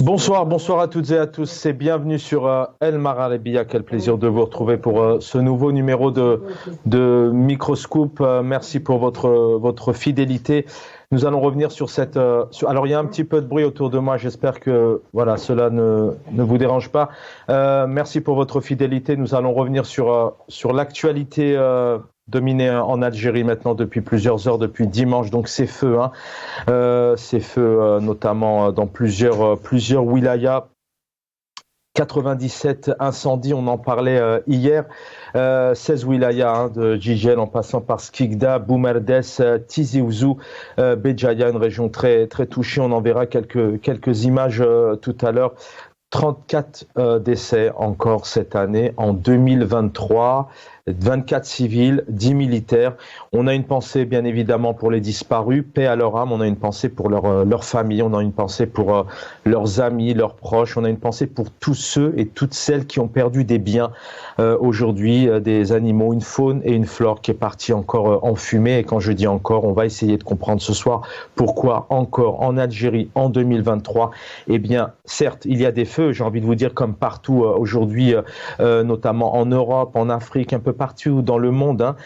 Bonsoir à toutes et à tous et bienvenue sur El Maralebia. Quel plaisir de vous retrouver pour ce nouveau numéro de Microscoop. Merci pour votre fidélité. Nous allons revenir sur cette... Alors, il y a un petit peu de bruit autour de moi. J'espère que voilà, cela ne vous dérange pas. Merci pour votre fidélité. Nous allons revenir sur l'actualité dominée en Algérie maintenant depuis plusieurs heures, depuis dimanche. Donc, c'est feu, notamment dans plusieurs wilayas. 97 incendies, on en parlait hier. 16 wilayas de Jijel en passant par Skikda, Boumerdes, Tizi Ouzou, Béjaïa, une région très, très touchée. On en verra quelques images tout à l'heure. 34 décès encore cette année, en 2023. 24 civils, 10 militaires. On a une pensée, bien évidemment, pour les disparus. Paix à leur âme. On a une pensée pour leur famille. On a une pensée pour leurs amis, leurs proches. On a une pensée pour tous ceux et toutes celles qui ont perdu des biens aujourd'hui, des animaux, une faune et une flore qui est partie encore en fumée. Et quand je dis encore, on va essayer de comprendre ce soir pourquoi encore en Algérie, en 2023, eh bien, certes, il y a des feux, j'ai envie de vous dire, comme partout aujourd'hui, notamment en Europe, en Afrique, un peu partout dans le monde,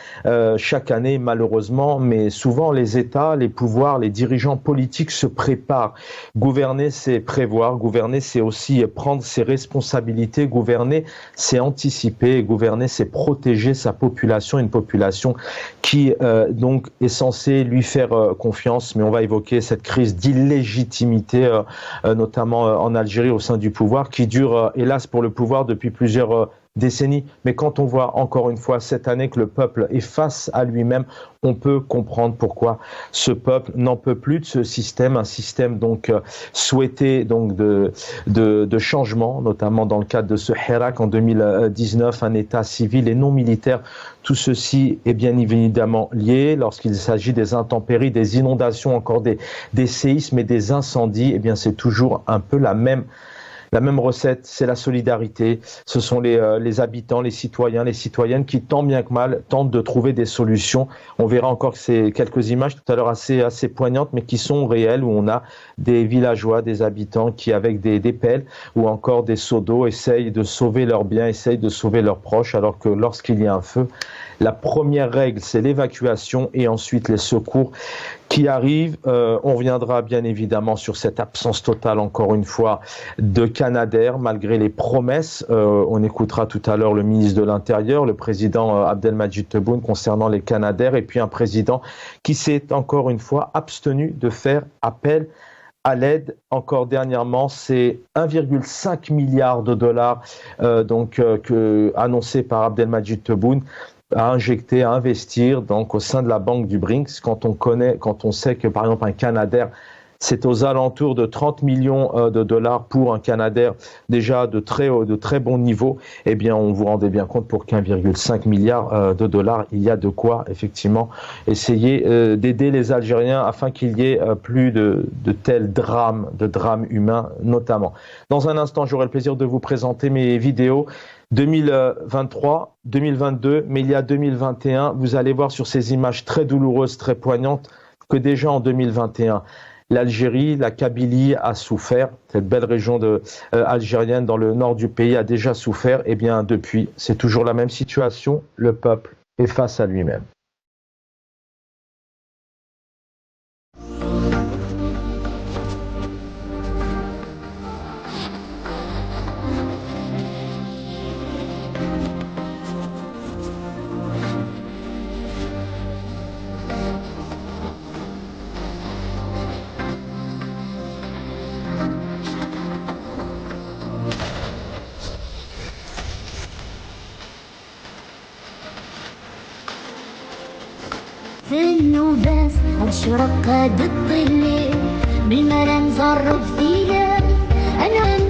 chaque année malheureusement, mais souvent les États, les pouvoirs, les dirigeants politiques se préparent. Gouverner, c'est prévoir, gouverner, c'est aussi prendre ses responsabilités, gouverner, c'est anticiper, gouverner, c'est protéger sa population, une population qui donc est censée lui faire confiance, mais on va évoquer cette crise d'illégitimité, notamment en Algérie au sein du pouvoir, qui dure hélas pour le pouvoir depuis plusieurs décennies. Mais quand on voit encore une fois cette année que le peuple est face à lui-même, on peut comprendre pourquoi ce peuple n'en peut plus de ce système, un système donc souhaité donc de changement, notamment dans le cadre de ce Hirak en 2019, un État civil et non militaire. Tout ceci est bien évidemment lié lorsqu'il s'agit des intempéries, des inondations, encore des séismes et des incendies. Eh bien, c'est toujours un peu la même recette, c'est la solidarité. Ce sont les habitants, les citoyens, les citoyennes qui, tant bien que mal, tentent de trouver des solutions. On verra encore que c'est quelques images tout à l'heure assez poignantes, mais qui sont réelles, où on a des villageois, des habitants qui, avec des pelles ou encore des seaux d'eau, essayent de sauver leurs biens, essayent de sauver leurs proches, alors que lorsqu'il y a un feu, la première règle, c'est l'évacuation et ensuite les secours qui arrivent. On reviendra bien évidemment sur cette absence totale, encore une fois, de Canadair, malgré les promesses. On écoutera tout à l'heure le ministre de l'Intérieur, le président Abdelmadjid Tebboune, concernant les Canadair, et puis un président qui s'est encore une fois abstenu de faire appel à l'aide. Encore dernièrement, c'est 1,5 milliard de dollars annoncé par Abdelmadjid Tebboune, à injecter, à investir donc au sein de la banque du Brinks. Quand on sait que par exemple un Canadair, c'est aux alentours de 30 millions de dollars pour un Canadair déjà de très bon niveau, eh bien on vous rendez bien compte pour qu'1,5 milliard de dollars, il y a de quoi effectivement essayer d'aider les Algériens afin qu'il y ait plus de tels drames, de drames humains notamment. Dans un instant, j'aurai le plaisir de vous présenter mes vidéos 2023, 2022, mais il y a 2021. Vous allez voir sur ces images très douloureuses, très poignantes, que déjà en 2021, l'Algérie, la Kabylie a souffert. Cette belle région algérienne dans le nord du pays a déjà souffert. Eh bien, depuis, c'est toujours la même situation. Le peuple est face à lui-même. في النوباس أشرق قد الظل بالمرام زرب فينا أنا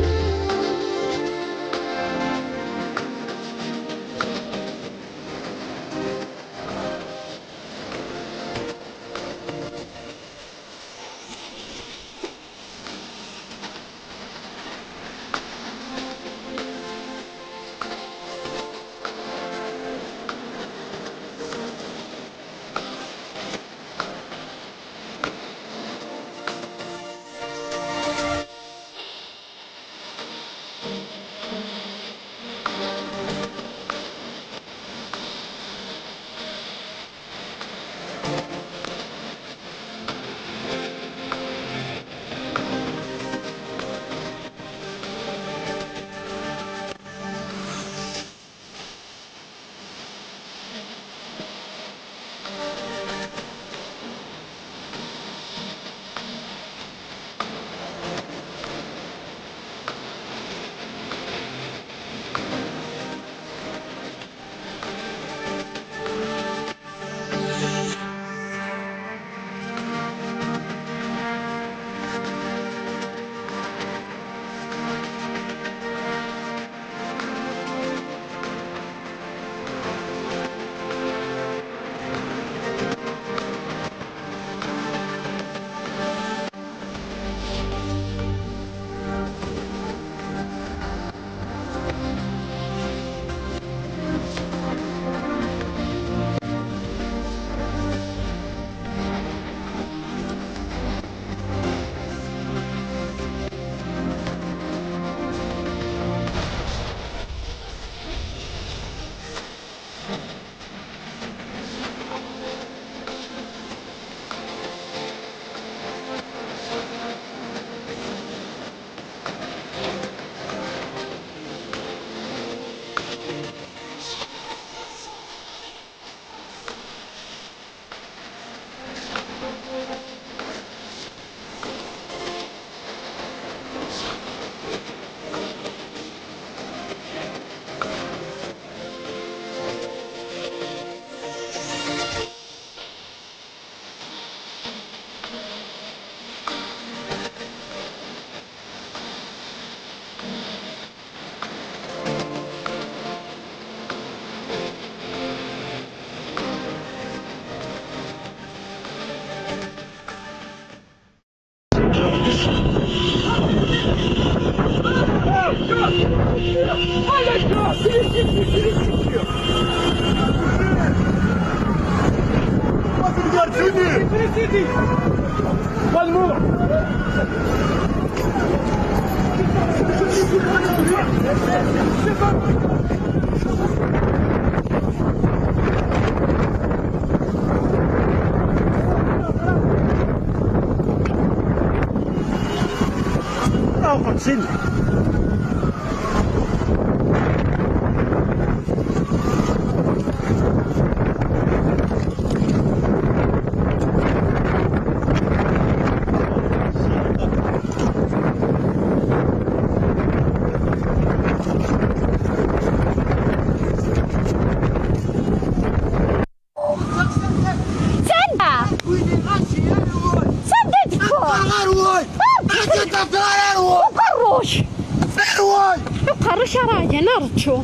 قروش راجع نرجو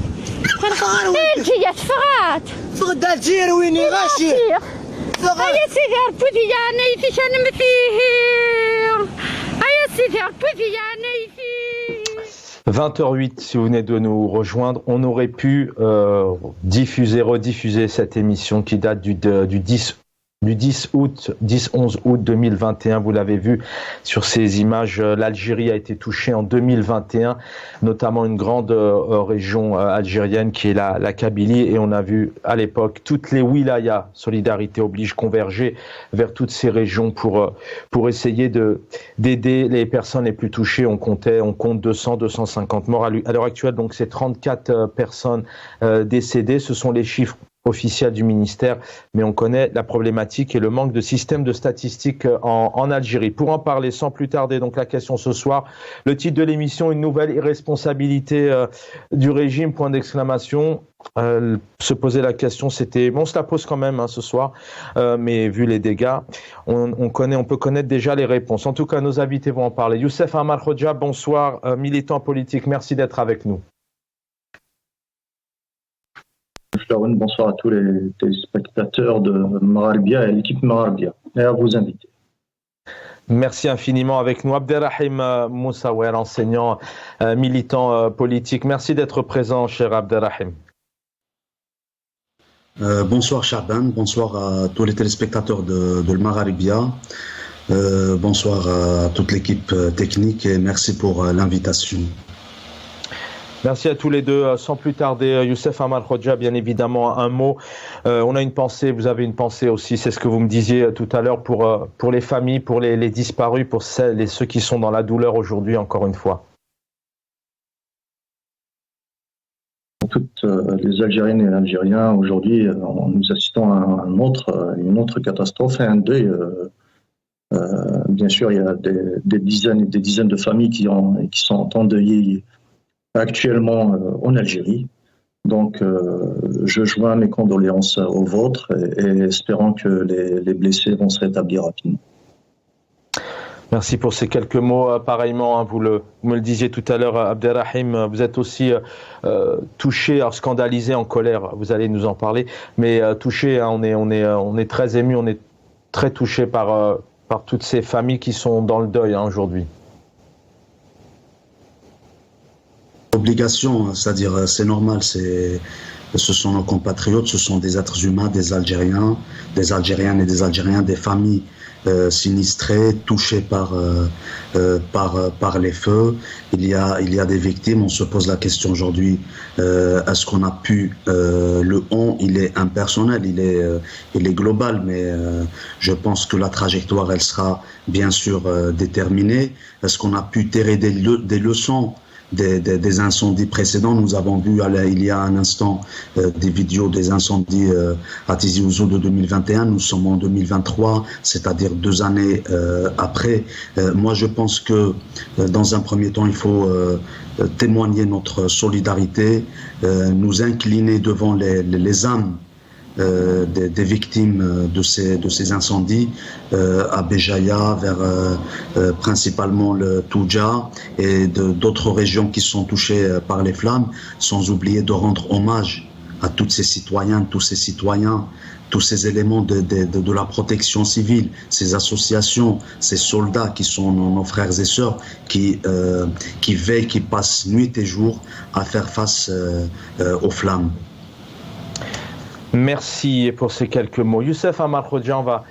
الجية تفغات فغد الجير ويني غاشي هيا سيدي ربودي يا نيتي شان مثير هيا سيدي ربودي يا نيتي 20h08, si vous venez de nous rejoindre, on aurait pu rediffuser cette émission qui date du 11 août 2021, vous l'avez vu sur ces images, l'Algérie a été touchée en 2021, notamment une grande région algérienne qui est la Kabylie, et on a vu à l'époque toutes les wilayas, solidarité oblige, converger vers toutes ces régions pour essayer d'aider les personnes les plus touchées. On compte 200-250 morts à l'heure actuelle, donc c'est 34 personnes décédées, ce sont les chiffres officiel du ministère, mais on connaît la problématique et le manque de système de statistiques en Algérie. Pour en parler sans plus tarder, donc la question ce soir, le titre de l'émission, une nouvelle irresponsabilité du régime, point d'exclamation. Se poser la question, c'était, bon, on se la pose quand même ce soir, mais vu les dégâts, on peut connaître déjà les réponses. En tout cas, nos invités vont en parler. Youssef Amar Khodja, bonsoir, militant politique, merci d'être avec nous. Bonsoir à tous les téléspectateurs de Marabia et l'équipe Marabia et à vos invités. Merci infiniment avec nous. Abderrahim Moussaouer, enseignant, militant politique. Merci d'être présent, cher Abderrahim. Bonsoir Chaban, bonsoir à tous les téléspectateurs de Marabia. Bonsoir à toute l'équipe technique et merci pour l'invitation. Merci à tous les deux. Sans plus tarder, Youssef Amar Khodja, bien évidemment, un mot. On a une pensée, vous avez une pensée aussi, c'est ce que vous me disiez tout à l'heure pour les familles, pour les disparus, pour celles et ceux qui sont dans la douleur aujourd'hui, encore une fois. Toutes les Algériennes et Algériens, aujourd'hui, nous assistons à une autre catastrophe et un deuil. Bien sûr, il y a des dizaines et des dizaines de familles qui sont endeuillées actuellement en Algérie. Donc, je joins mes condoléances aux vôtres et espérant que les blessés vont se rétablir rapidement. Merci pour ces quelques mots. Pareillement, vous me le disiez tout à l'heure, Abderrahim, vous êtes aussi touché, scandalisé, en colère. Vous allez nous en parler, mais touché. On est très ému, on est très touché par toutes ces familles qui sont dans le deuil aujourd'hui. Obligation, c'est-à-dire c'est normal, ce sont nos compatriotes, ce sont des êtres humains, des Algériens, des Algériennes et des Algériens, des familles sinistrées, touchées par les feux. Il y a des victimes, on se pose la question aujourd'hui, est-ce qu'on a pu, le on, il est impersonnel, il est global, mais je pense que la trajectoire, elle sera bien sûr déterminée. Est-ce qu'on a pu tirer des leçons des incendies précédents? Nous avons vu il y a un instant des vidéos des incendies à Tizi Ouzou de 2021. Nous sommes en 2023, c'est-à-dire 2 années après. Moi, je pense que dans un premier temps, il faut témoigner notre solidarité, nous incliner devant les âmes des victimes de ces incendies à Béjaïa, vers principalement le Touja et d'autres régions qui sont touchées par les flammes, sans oublier de rendre hommage à toutes ces citoyennes, tous ces citoyens, tous ces éléments de la protection civile, ces associations, ces soldats qui sont nos frères et sœurs, qui veillent, qui passent nuit et jour à faire face aux flammes. Merci pour ces quelques mots. Youssef Amar Khoja, on va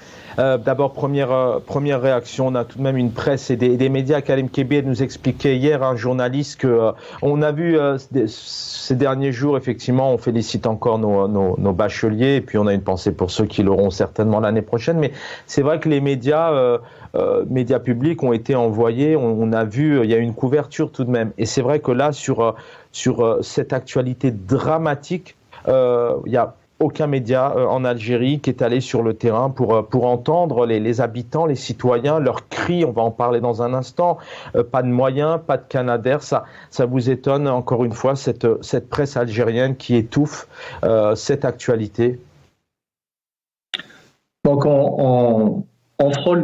d'abord première réaction. On a tout de même une presse et des médias. Karim Kebir nous expliquait hier, un journaliste, que on a vu ces derniers jours, effectivement, on félicite encore nos bacheliers, et puis on a une pensée pour ceux qui l'auront certainement l'année prochaine. Mais c'est vrai que les médias publics ont été envoyés. On a vu, il y a une couverture tout de même. Et c'est vrai que là, sur cette actualité dramatique, il y a aucun média en Algérie qui est allé sur le terrain pour entendre les habitants, les citoyens, leurs cris. On va en parler dans un instant. Pas de moyens, pas de Canadair. Ça vous étonne, encore une fois, cette presse algérienne qui étouffe cette actualité? Donc on frôle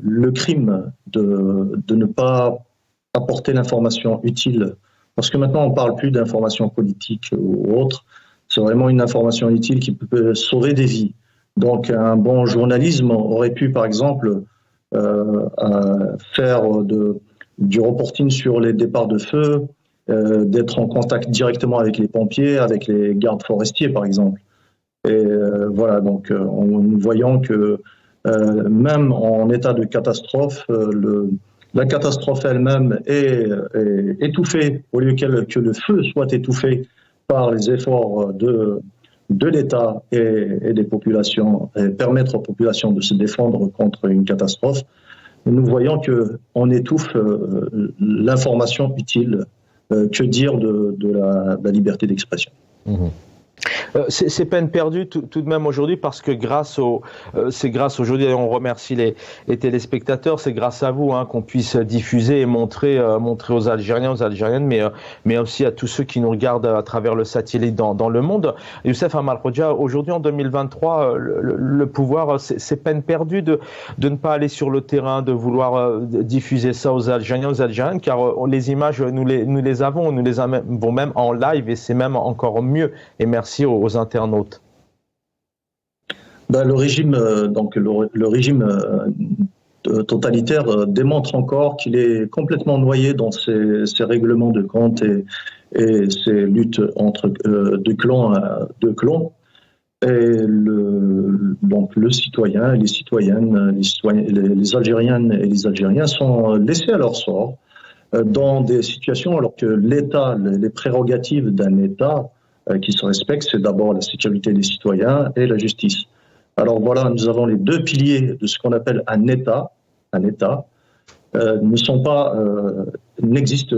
le crime de ne pas apporter l'information utile, parce que maintenant on ne parle plus d'information politique ou autre. C'est vraiment une information utile qui peut sauver des vies. Donc, un bon journalisme aurait pu, par exemple, faire du reporting sur les départs de feu, d'être en contact directement avec les pompiers, avec les gardes forestiers, par exemple. Et voilà, donc, nous voyons que même en état de catastrophe, la catastrophe elle-même est étouffée, au lieu que le feu soit étouffé par les efforts de l'État et des populations, et permettre aux populations de se défendre contre une catastrophe. Nous voyons qu'on étouffe l'information utile. Que dire de la liberté d'expression? C'est peine perdue tout de même aujourd'hui, parce que c'est grâce aujourd'hui, on remercie les téléspectateurs, c'est grâce à vous qu'on puisse diffuser et montrer aux Algériens, aux Algériennes, mais aussi à tous ceux qui nous regardent à travers le satellite dans le monde. Youssef Amar Khoja, aujourd'hui en 2023, le pouvoir, c'est peine perdue de ne pas aller sur le terrain, de vouloir diffuser ça aux Algériens, aux Algériennes, car les images, nous les avons, nous les avons même en live, et c'est même encore mieux. Et merci aux internautes. Le régime totalitaire démontre encore qu'il est complètement noyé dans ses règlements de compte et ses luttes entre de clans. Et le citoyen, les citoyennes, les Algériennes et les Algériens sont laissés à leur sort dans des situations alors que l'État, les prérogatives d'un État qui se respecte, c'est d'abord la sécurité des citoyens et la justice. Alors voilà, nous avons les deux piliers de ce qu'on appelle un État, n'existent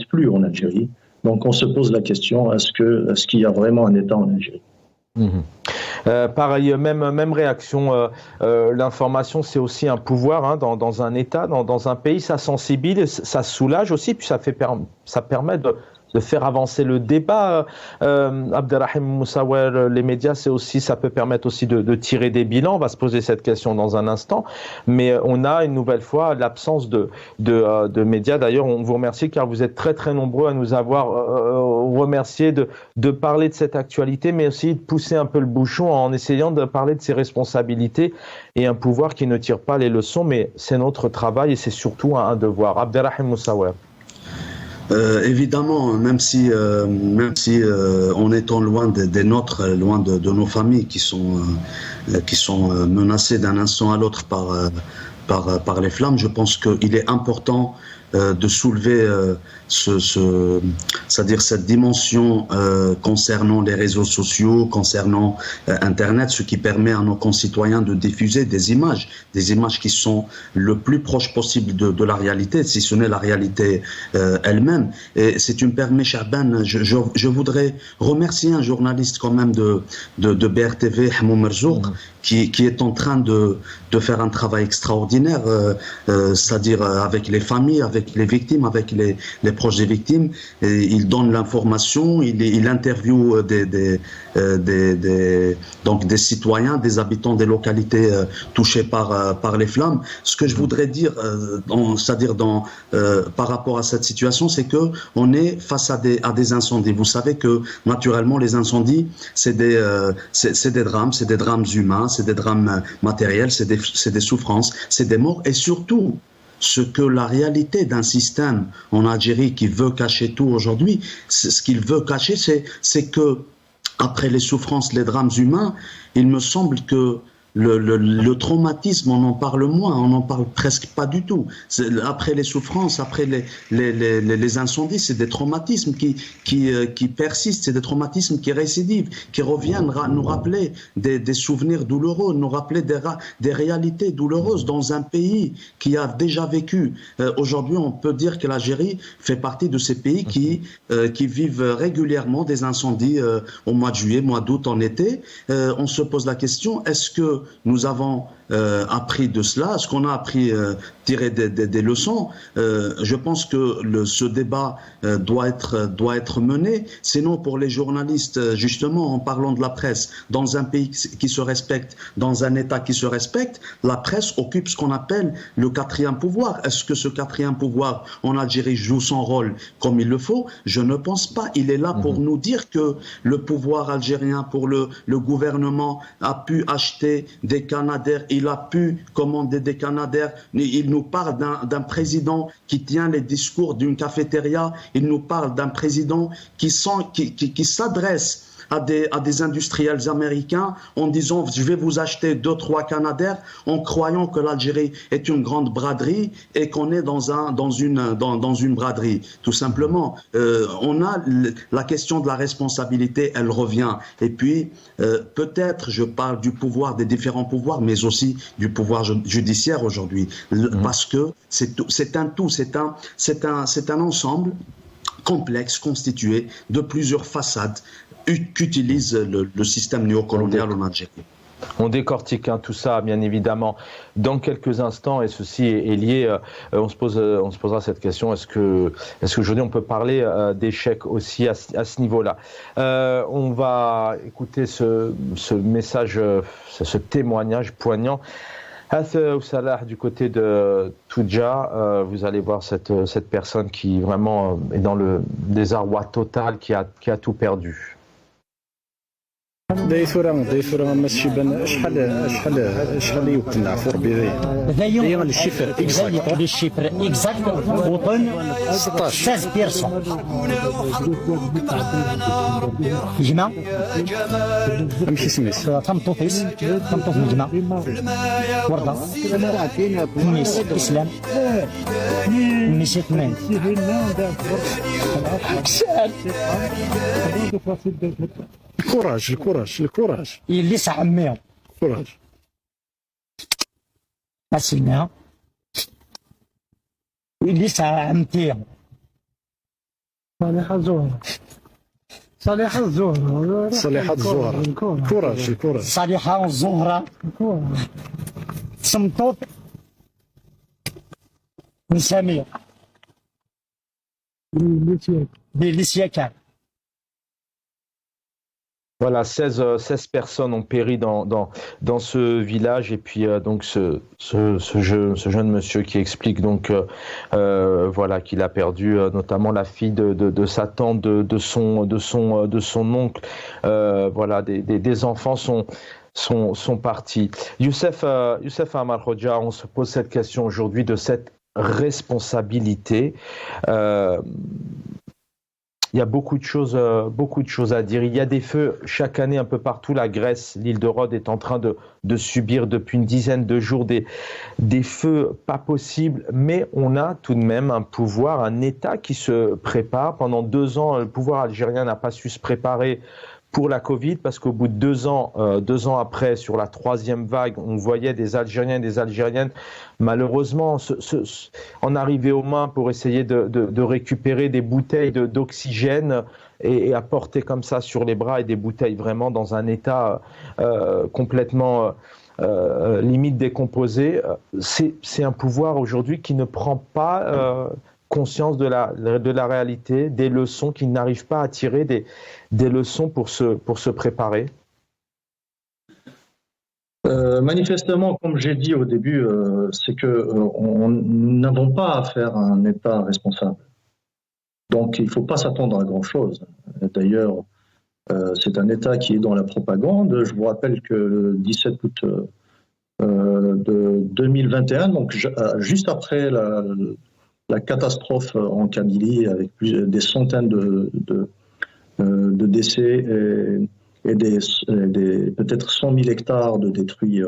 plus en Algérie. Donc on se pose la question, est-ce qu'il y a vraiment un État en Algérie? Pareil, même réaction. L'information, c'est aussi un pouvoir dans un État, dans un pays. Ça sensibilise, ça soulage aussi, puis ça permet de faire avancer le débat. Abderrahim Moussaouer, les médias, ça peut permettre aussi de tirer des bilans. On va se poser cette question dans un instant. Mais on a une nouvelle fois l'absence de médias. D'ailleurs, on vous remercie car vous êtes très très nombreux à nous avoir remercié de parler de cette actualité, mais aussi de pousser un peu le bouchon en essayant de parler de ses responsabilités et un pouvoir qui ne tire pas les leçons. Mais c'est notre travail et c'est surtout un devoir. Abderrahim Moussaouer. Évidemment, même si en étant loin des nôtres, loin de nos familles qui sont menacées d'un instant à l'autre par les flammes, je pense qu'il est important de soulever c'est-à-dire cette dimension concernant les réseaux sociaux, concernant Internet, ce qui permet à nos concitoyens de diffuser des images qui sont le plus proches possible de la réalité, si ce n'est la réalité elle-même. Et si tu me permets, Chaban, je voudrais remercier un journaliste quand même de BRTV, Hamoum Merzouk, qui est en train de faire un travail extraordinaire, c'est-à-dire avec les familles, avec avec les victimes, avec les proches des victimes. Et il donne l'information, il interviewe donc des citoyens, des habitants des localités touchées par les flammes. Ce que je voudrais dire, c'est-à-dire par rapport à cette situation, c'est que on est face à des incendies. Vous savez que naturellement les incendies, c'est des drames humains, c'est des drames matériels, c'est des souffrances, c'est des morts, et surtout ce que la réalité d'un système en Algérie qui veut cacher tout aujourd'hui, ce qu'il veut cacher, c'est que après les souffrances, les drames humains, il me semble que le traumatisme, on en parle moins, on n'en parle presque pas du tout. Après les souffrances, après les incendies, c'est des traumatismes qui persistent, c'est des traumatismes qui récidivent, qui reviennent nous rappeler des souvenirs douloureux, nous rappeler des réalités douloureuses dans un pays qui a déjà vécu. Aujourd'hui, on peut dire que l'Algérie fait partie de ces pays qui vivent régulièrement des incendies au mois de juillet, mois d'août, en été. On se pose la question, est-ce que nous avons appris de cela? Est-ce qu'on a appris, tiré des leçons? Je pense que ce débat doit être mené. Sinon, pour les journalistes, justement, en parlant de la presse, dans un pays qui se respecte, dans un État qui se respecte, la presse occupe ce qu'on appelle le quatrième pouvoir. Est-ce que ce quatrième pouvoir en Algérie joue son rôle comme il le faut? Je ne pense pas. Il est là pour nous dire que le pouvoir algérien, pour le gouvernement, a pu acheter des Canadair, il a pu commander des Canadair. Il nous parle d'un président qui tient les discours d'une cafétéria. Il nous parle d'un président qui s'adresse à des industriels américains en disant je vais vous acheter 2-3 Canadair, en croyant que l'Algérie est une grande braderie et qu'on est dans une braderie. Tout simplement, on a la question de la responsabilité, elle revient. Et puis peut-être, je parle du pouvoir, des différents pouvoirs, mais aussi du pouvoir judiciaire aujourd'hui, parce que c'est un tout, c'est un ensemble complexe, constitué de plusieurs façades qu'utilise le système néocolonial en Algérie. On décortique tout ça, bien évidemment, dans quelques instants, et ceci est lié. On se posera cette question, est-ce qu'aujourd'hui on peut parler d'échec aussi à ce niveau-là? On va écouter ce message, ce témoignage poignant. Ou Salah, du côté de Toudja, vous allez voir cette personne qui vraiment est dans le désarroi total, qui a tout perdu. دايثورا ماشي بان شحال يوكلنا فور بيدي هي الشيفر اكزاكت الشيفر اكزاكت وطن 16 بيرسون جمع ماشي سميس طمطوف جمع ورده النيس اسلام النيس ثمان الكوراج اللي سعميهم الكوراج اسمها اللي سعمتيهم صالحة الزهرة الكوراج صالحة الزهرة صمتوط من سمير بالسياكة. Voilà, 16 personnes ont péri dans ce village, et puis donc ce jeune monsieur qui explique donc voilà qu'il a perdu notamment la fille de sa tante, de son oncle. Voilà, des enfants sont partis. Youssef Amar Hodja, on se pose cette question aujourd'hui de cette responsabilité. Il y a beaucoup de choses à dire. Il y a des feux chaque année un peu partout. La Grèce, l'île de Rhodes est en train de subir depuis une dizaine de jours des feux pas possibles. Mais on a tout de même un pouvoir, un État qui se prépare. Pendant 2 ans, le pouvoir algérien n'a pas su se préparer pour la Covid, parce qu'au bout de 2 ans après, sur la 3e vague, on voyait des Algériens et des Algériennes, malheureusement, en arriver aux mains pour essayer de récupérer des bouteilles d'oxygène et apporter comme ça sur les bras, et des bouteilles vraiment dans un état complètement limite décomposé. C'est un pouvoir aujourd'hui qui ne prend pas conscience de la réalité, des leçons, qu'ils n'arrivent pas à tirer des leçons pour se préparer? Manifestement, comme j'ai dit au début, c'est que nous n'avons pas affaire à un État responsable. Donc, il ne faut pas s'attendre à grand-chose. D'ailleurs, c'est un État qui est dans la propagande. Je vous rappelle que le 17 août de 2021, donc juste après la catastrophe en Kabylie, avec des centaines de décès et peut-être 100 000 hectares de détruits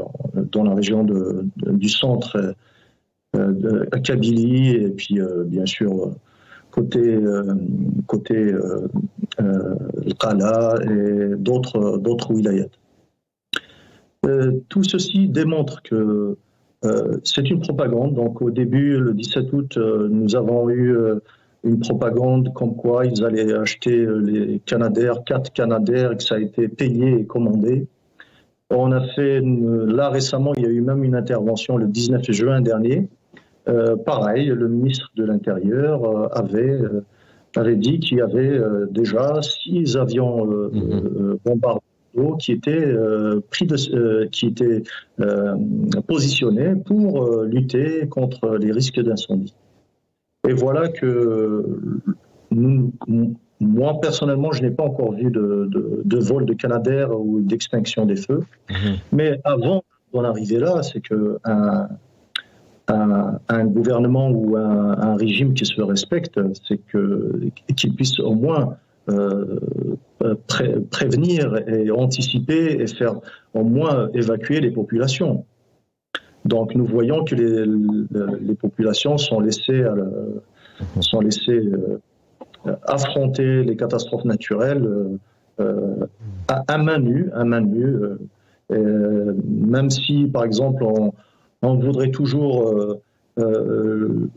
dans la région du centre à Kabylie, et puis bien sûr côté Qala et d'autres wilayats. Tout ceci démontre que c'est une propagande. Donc au début, le 17 août, nous avons eu une propagande comme quoi ils allaient acheter les Canadair, 4 Canadair, et que ça a été payé et commandé. On a fait, là récemment, il y a eu même une intervention le 19 juin dernier. Pareil, le ministre de l'Intérieur avait dit qu'il y avait déjà 6 avions bombardiers qui étaient positionnés pour lutter contre les risques d'incendie. Et voilà que moi, personnellement, je n'ai pas encore vu de vol de Canadair ou d'extinction des feux. Mais avant d'en arriver là, c'est qu'un gouvernement ou un régime qui se respecte, c'est qu'il puisse au moins prévenir et anticiper et faire au moins évacuer les populations. Donc nous voyons que les populations sont laissées affronter les catastrophes naturelles à main nue, même si par exemple on voudrait toujours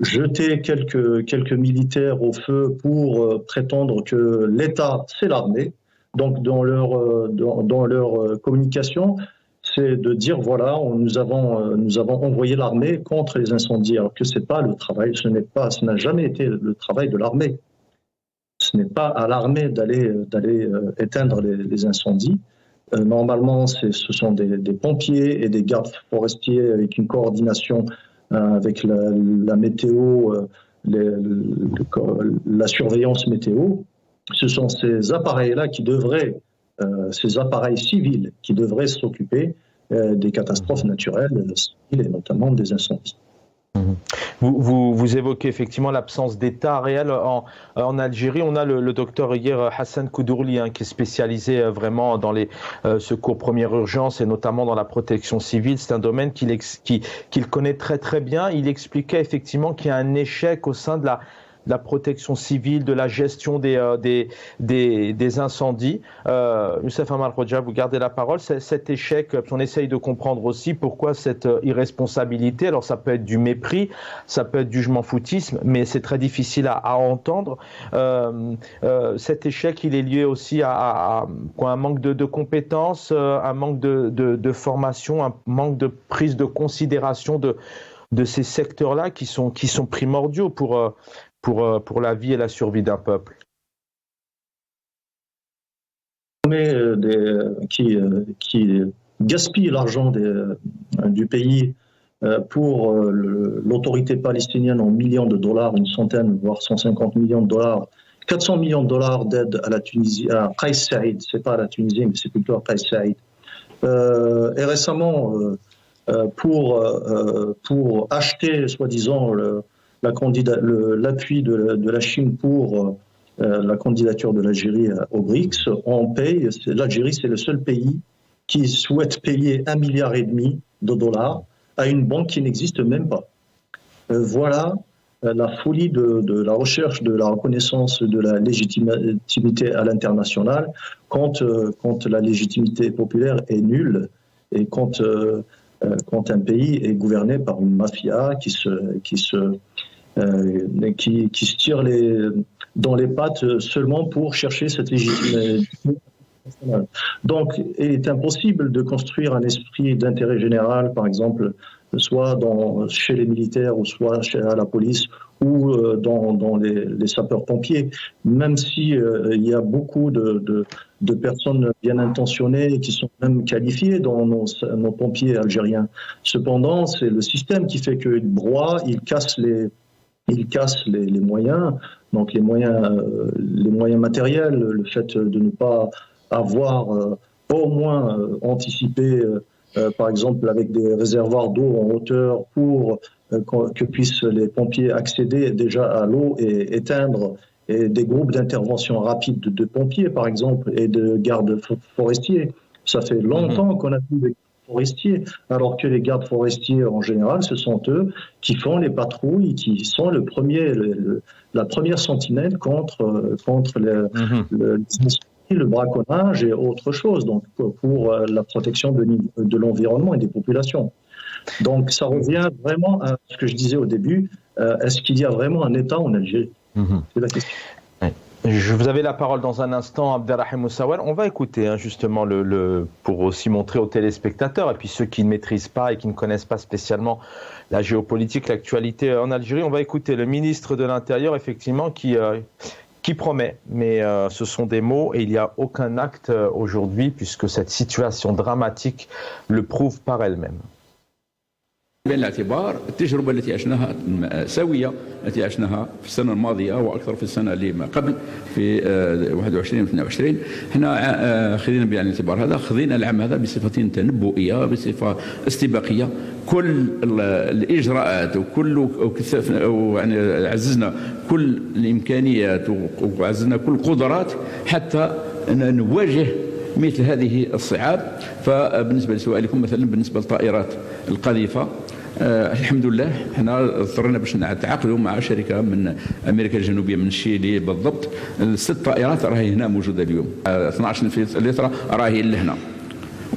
jeter quelques militaires au feu pour prétendre que l'État, c'est l'armée. Donc dans leur communication, c'est de dire voilà, nous avons envoyé l'armée contre les incendies, alors que c'est pas le travail, ce n'a jamais été le travail de l'armée. Ce n'est pas à l'armée d'aller éteindre les incendies. Normalement, ce sont des pompiers et des gardes forestiers avec une coordination avec la météo, la surveillance météo. Ce sont ces appareils-là ces appareils civils qui devraient s'occuper des catastrophes naturelles et notamment des incendies. Vous évoquez effectivement l'absence d'État réel en Algérie. On a le docteur hier Hassan Koudourli qui est spécialisé vraiment dans les secours première urgence et notamment dans la protection civile. C'est un domaine qu'il connaît très très bien. Il expliquait effectivement qu'il y a un échec au sein de la protection civile, de la gestion des incendies. Youssef Amal Khoja, vous gardez la parole. Cet échec, on essaye de comprendre aussi pourquoi cette irresponsabilité. Alors ça peut être du mépris, ça peut être du je m'en foutisme, mais c'est très difficile à entendre. Cet échec, il est lié aussi à un manque de compétences, un manque de formation, un manque de prise de considération de ces secteurs-là qui sont primordiaux pour la vie et la survie d'un peuple. Mais qui gaspille l'argent du pays pour l'autorité palestinienne en millions de dollars, une centaine, voire 150 millions de dollars, 400 millions de dollars d'aide à la Tunisie, à Qais Saïd, c'est pas à la Tunisie, mais c'est plutôt à Qais Saïd. Et récemment, pour acheter, soi-disant, l'appui de la Chine pour la candidature de l'Algérie au BRICS, on paye. L'Algérie, c'est le seul pays qui souhaite payer 1,5 milliard de dollars à une banque qui n'existe même pas. Voilà la folie de la recherche de la reconnaissance de la légitimité à l'international quand la légitimité populaire est nulle et quand un pays est gouverné par une mafia qui se tire dans les pattes seulement pour chercher cette légitimité. Donc, il est impossible de construire un esprit d'intérêt général, par exemple, soit chez les militaires ou soit à la police ou dans les sapeurs-pompiers, même si il y a beaucoup de personnes bien intentionnées qui sont même qualifiées dans nos pompiers algériens. Cependant, c'est le système qui fait qu'il broie, il casse les moyens, donc les moyens matériels, le fait de ne pas avoir au moins anticipé, par exemple avec des réservoirs d'eau en hauteur pour que puissent les pompiers accéder déjà à l'eau et éteindre, et des groupes d'intervention rapide de pompiers par exemple et de gardes forestiers. Ça fait longtemps qu'on a vu des forestiers, alors que les gardes forestiers en général, ce sont eux qui font les patrouilles, qui sont la première sentinelle contre le braconnage et autre chose, donc pour la protection de l'environnement et des populations. Donc ça revient vraiment à ce que je disais au début, est-ce qu'il y a vraiment un État en Algérie? C'est la question. Je vous avais la parole dans un instant, Abderrahim Moussaouel. On va écouter justement pour aussi montrer aux téléspectateurs et puis ceux qui ne maîtrisent pas et qui ne connaissent pas spécialement la géopolitique, l'actualité en Algérie. On va écouter le ministre de l'Intérieur, effectivement, qui promet, mais ce sont des mots et il n'y a aucun acte aujourd'hui puisque cette situation dramatique le prouve par elle-même. بين الاعتبار التجربة التي عشناها سوية التي عشناها في السنة الماضية وأكثر في السنة اللي ما قبل في 21 و 22 احنا خذينا بعين الاعتبار هذا، خذينا العام هذا بصفة تنبؤية بصفة استباقية. كل الإجراءات وكل يعني عززنا كل الإمكانيات وعززنا كل القدرات حتى نواجه مثل هذه الصعاب. فبالنسبة لسؤالكم مثلا بالنسبة للطائرات القذيفة الحمد لله احنا اضطرينا باش نتعاقدوا مع شركه من امريكا الجنوبيه من شيلي بالضبط. 6 طائرات راهي هنا موجوده اليوم، 12 لتر راهي لهنا،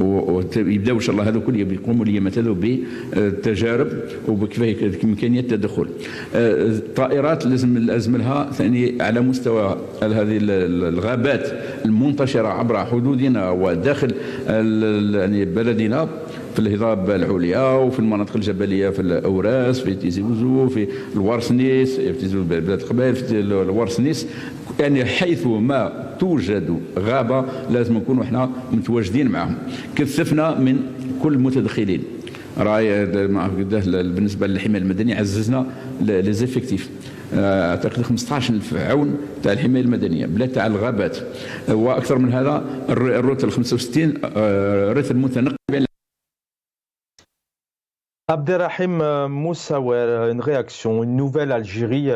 ويبداو ان شاء الله هذو كل يقوموا اليومات هذو بالتجارب وبكيفيه امكانيه التدخل. الطائرات لازم لها ثاني على مستوى هذه الغابات المنتشره عبر حدودنا وداخل يعني بلدنا في الهضاب العليا وفي المناطق الجبليه في الاوراس في تيزي وزو في الورسنيس في تيزي بلاد القبائل في الورسنيس، يعني حيث ما توجد غابه لازم نكونوا احنا متواجدين معهم. كثفنا من كل المتدخلين، راهي بالنسبه للحمايه المدنيه عززنا لي زيفيكتيف، اعتقد 15,000 عون تاع الحمايه المدنيه بلا تاع الغابات، واكثر من هذا الروت ال 65 روت المتنقل. Abderrahim Moussaouel, une réaction, une nouvelle Algérie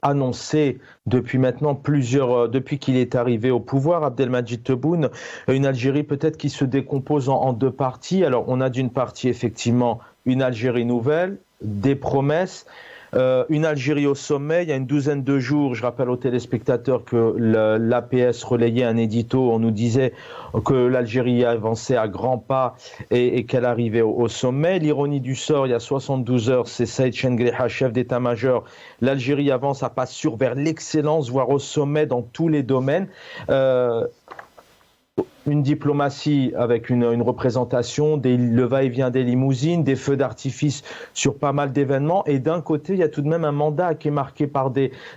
annoncée depuis maintenant depuis qu'il est arrivé au pouvoir, Abdelmadjid Tebboune, une Algérie peut-être qui se décompose en 2 parties. Alors on a d'une partie effectivement une Algérie nouvelle, des promesses, une Algérie au sommet. Il y a une douzaine de jours, je rappelle aux téléspectateurs que l'APS relayait un édito, on nous disait que l'Algérie avançait à grands pas et qu'elle arrivait au sommet. L'ironie du sort, il y a 72 heures, c'est Saïd Chengreha, chef d'état-major. L'Algérie avance à pas sûr vers l'excellence, voire au sommet dans tous les domaines. Une diplomatie avec une représentation, le va-et-vient des limousines, des feux d'artifice sur pas mal d'événements. Et d'un côté, il y a tout de même un mandat qui est marqué par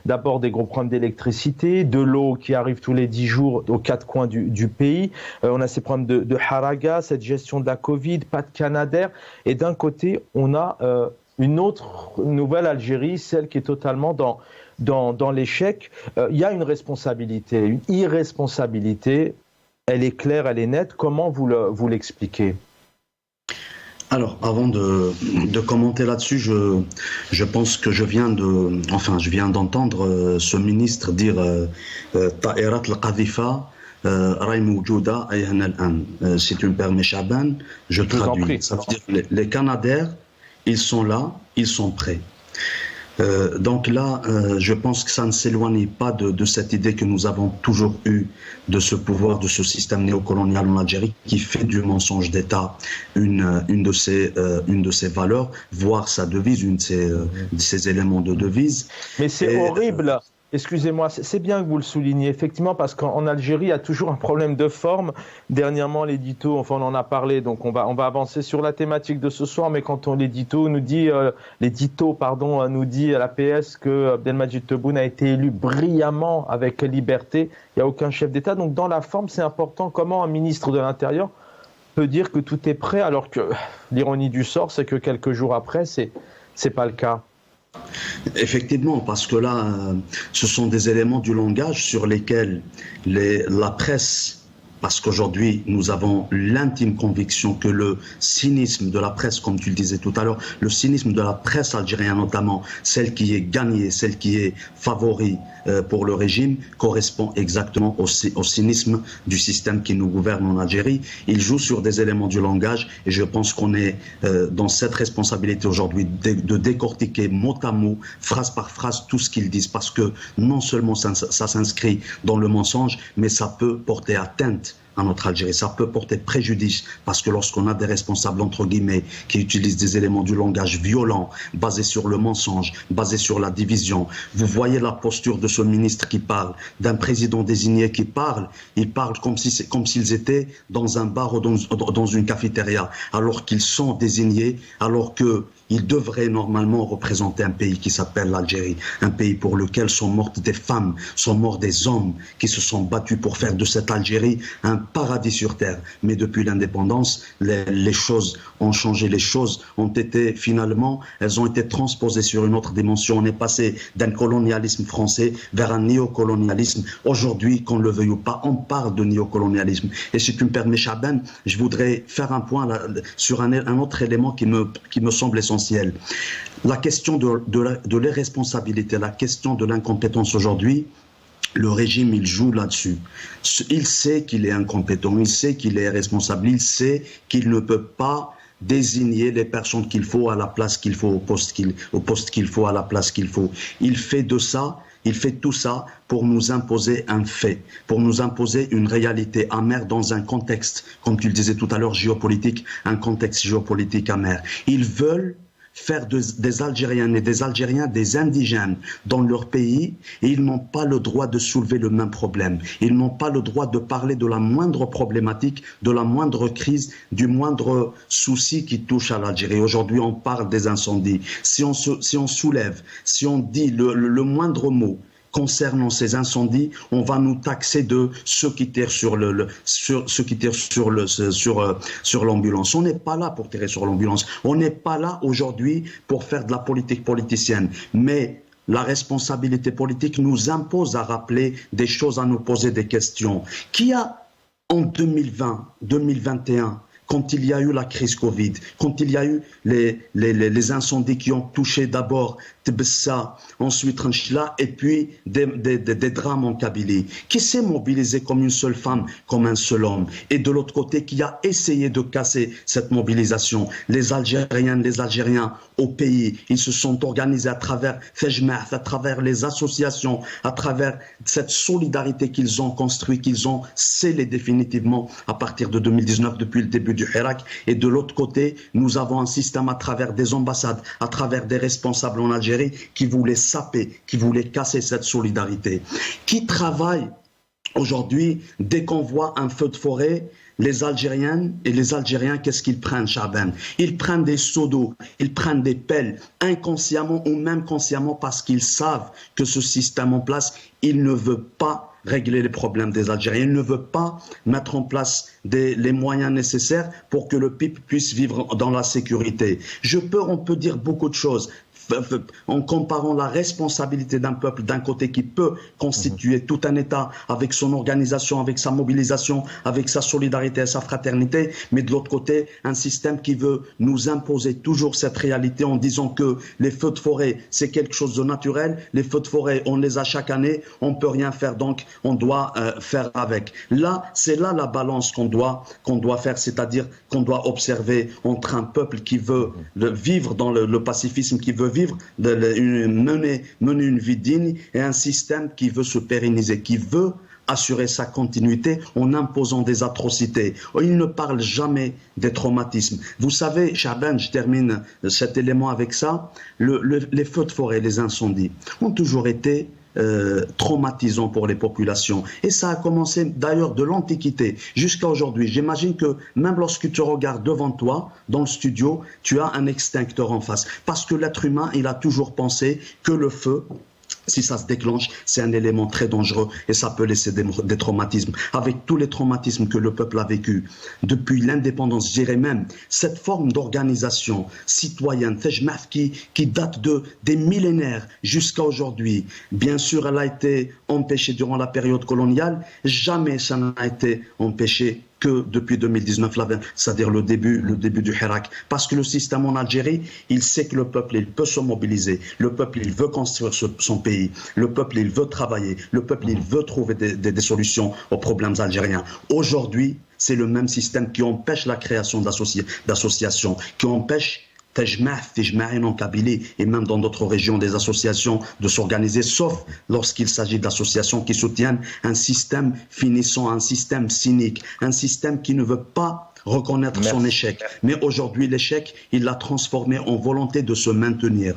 d'abord des gros problèmes d'électricité, de l'eau qui arrive tous les 10 jours aux 4 coins du pays. On a ces problèmes de haraga, cette gestion de la Covid, pas de Canadair. Et d'un côté, on a une autre nouvelle Algérie, celle qui est totalement dans l'échec. Il y a une responsabilité, une irresponsabilité. Elle est claire, elle est nette. Comment vous l'expliquez? Alors, avant de commenter là-dessus, je pense que je viens d'entendre ce ministre dire Ta'irat al-Qadhifa راي موجودة أيهن الآن. Si tu me permets, Chaban, je traduis. Ça veut dire les Canadaires, ils sont là, ils sont prêts. Donc là, je pense que ça ne s'éloigne pas de cette idée que nous avons toujours eue de ce pouvoir, de ce système néocolonial en Algérie qui fait du mensonge d'État une de ses valeurs, voire sa devise, de ses éléments de devise. Mais c'est horrible. Excusez-moi, c'est bien que vous le souligniez, effectivement, parce qu'en Algérie, il y a toujours un problème de forme. Dernièrement, l'édito, enfin on en a parlé, donc on va avancer sur la thématique de ce soir, mais quand l'édito nous dit, nous dit à la PS que Abdelmadjid Tebboune a été élu brillamment avec liberté, il n'y a aucun chef d'État. Donc dans la forme, c'est important. Comment un ministre de l'Intérieur peut dire que tout est prêt, alors que l'ironie du sort, c'est que quelques jours après, c'est pas le cas. Effectivement, parce que là, ce sont des éléments du langage sur lesquels la presse, parce qu'aujourd'hui, nous avons l'intime conviction que le cynisme de la presse, comme tu le disais tout à l'heure, le cynisme de la presse algérienne notamment, celle qui est gagnée, celle qui est favori pour le régime, correspond exactement au cynisme du système qui nous gouverne en Algérie. Il joue sur des éléments du langage et je pense qu'on est dans cette responsabilité aujourd'hui de décortiquer mot à mot, phrase par phrase, tout ce qu'ils disent, parce que non seulement ça s'inscrit dans le mensonge, mais ça peut porter atteinte à notre Algérie. Ça peut porter préjudice parce que lorsqu'on a des responsables, entre guillemets, qui utilisent des éléments du langage violent, basés sur le mensonge, basés sur la division, vous voyez la posture de ce ministre qui parle, d'un président désigné qui parle, il parle comme s'ils étaient dans un bar ou dans une cafétéria, alors qu'ils sont désignés, alors qu'ils devraient normalement représenter un pays qui s'appelle l'Algérie, un pays pour lequel sont mortes des femmes, sont morts des hommes qui se sont battus pour faire de cette Algérie un paradis sur terre. Mais depuis l'indépendance, les choses ont changé, les choses ont été finalement, elles ont été transposées sur une autre dimension. On est passé d'un colonialisme français vers un néocolonialisme. Aujourd'hui, qu'on le veuille ou pas, on parle de néocolonialisme. Et si tu me permets, Chaban, je voudrais faire un point sur un autre élément qui me semble essentiel. La question de l'irresponsabilité, la question de l'incompétence aujourd'hui, le régime, il joue là-dessus. Il sait qu'il est incompétent, il sait qu'il est irresponsable, il sait qu'il ne peut pas désigner les personnes qu'il faut à la place qu'il faut, au poste qu'il faut, à la place qu'il faut. Il fait tout ça pour nous imposer un fait, pour nous imposer une réalité amère dans un contexte, comme tu le disais tout à l'heure, géopolitique, un contexte géopolitique amer. Ils veulent faire des Algériennes et des Algériens des indigènes dans leur pays et ils n'ont pas le droit de soulever le même problème. Ils n'ont pas le droit de parler de la moindre problématique, de la moindre crise, du moindre souci qui touche à l'Algérie. Aujourd'hui, on parle des incendies. Si on soulève, si on dit le moindre mot concernant ces incendies, on va nous taxer de ceux qui tirent sur l'ambulance. On n'est pas là pour tirer sur l'ambulance. On n'est pas là aujourd'hui pour faire de la politique politicienne. Mais la responsabilité politique nous impose à rappeler des choses, à nous poser des questions. Qui a, en 2020, 2021, quand il y a eu la crise Covid, quand il y a eu les incendies qui ont touché d'abord Tebessa, ensuite Ranchla, et puis des drames en Kabylie, qui s'est mobilisé comme une seule femme, comme un seul homme, et de l'autre côté qui a essayé de casser cette mobilisation. Les Algériennes, les Algériens au pays, ils se sont organisés à travers Fejmah, à travers les associations, à travers cette solidarité qu'ils ont construite, qu'ils ont scellée définitivement à partir de 2019, depuis le début du Hirak. Et de l'autre côté, nous avons un système à travers des ambassades, à travers des responsables en Algérie qui voulaient saper, qui voulaient casser cette solidarité. Qui travaille aujourd'hui, dès qu'on voit un feu de forêt, les Algériennes et les Algériens, qu'est-ce qu'ils prennent, Chaban? Ils prennent des seaux d'eau, ils prennent des pelles, inconsciemment ou même consciemment, parce qu'ils savent que ce système en place, il ne veut pas régler les problèmes des Algériens. Il ne veut pas mettre en place les moyens nécessaires pour que le peuple puisse vivre dans la sécurité. On peut dire beaucoup de choses en comparant la responsabilité d'un peuple d'un côté qui peut constituer tout un État avec son organisation, avec sa mobilisation, avec sa solidarité et sa fraternité, mais de l'autre côté un système qui veut nous imposer toujours cette réalité en disant que les feux de forêt c'est quelque chose de naturel, les feux de forêt on les a chaque année, on peut rien faire donc on doit faire avec. Là c'est là la balance qu'on doit faire, c'est-à-dire qu'on doit observer entre un peuple qui veut vivre dans le pacifisme, qui veut vivre mener une vie digne, et un système qui veut se pérenniser, qui veut assurer sa continuité en imposant des atrocités. Il ne parle jamais des traumatismes. Vous savez, Chaban, je termine cet élément avec ça, les feux de forêt, les incendies ont toujours été traumatisant pour les populations. Et ça a commencé d'ailleurs de l'Antiquité jusqu'à aujourd'hui. J'imagine que même lorsque tu regardes devant toi, dans le studio, tu as un extincteur en face. Parce que l'être humain, il a toujours pensé que le feu, si ça se déclenche, c'est un élément très dangereux et ça peut laisser des traumatismes. Avec tous les traumatismes que le peuple a vécu depuis l'indépendance, je dirais même, cette forme d'organisation citoyenne, qui date des millénaires jusqu'à aujourd'hui, bien sûr, elle a été empêchée durant la période coloniale, jamais ça n'a été empêché que depuis 2019, c'est-à-dire le début du Hirak. Parce que le système en Algérie, il sait que le peuple, il peut se mobiliser. Le peuple, il veut construire son pays. Le peuple, il veut travailler. Le peuple, il veut trouver des solutions aux problèmes algériens. Aujourd'hui, c'est le même système qui empêche la création d'associations, qui empêche en Kabylie et même dans d'autres régions des associations de s'organiser, sauf lorsqu'il s'agit d'associations qui soutiennent un système finissant, un système cynique, un système qui ne veut pas reconnaître son échec. Mais aujourd'hui, l'échec, il l'a transformé en volonté de se maintenir.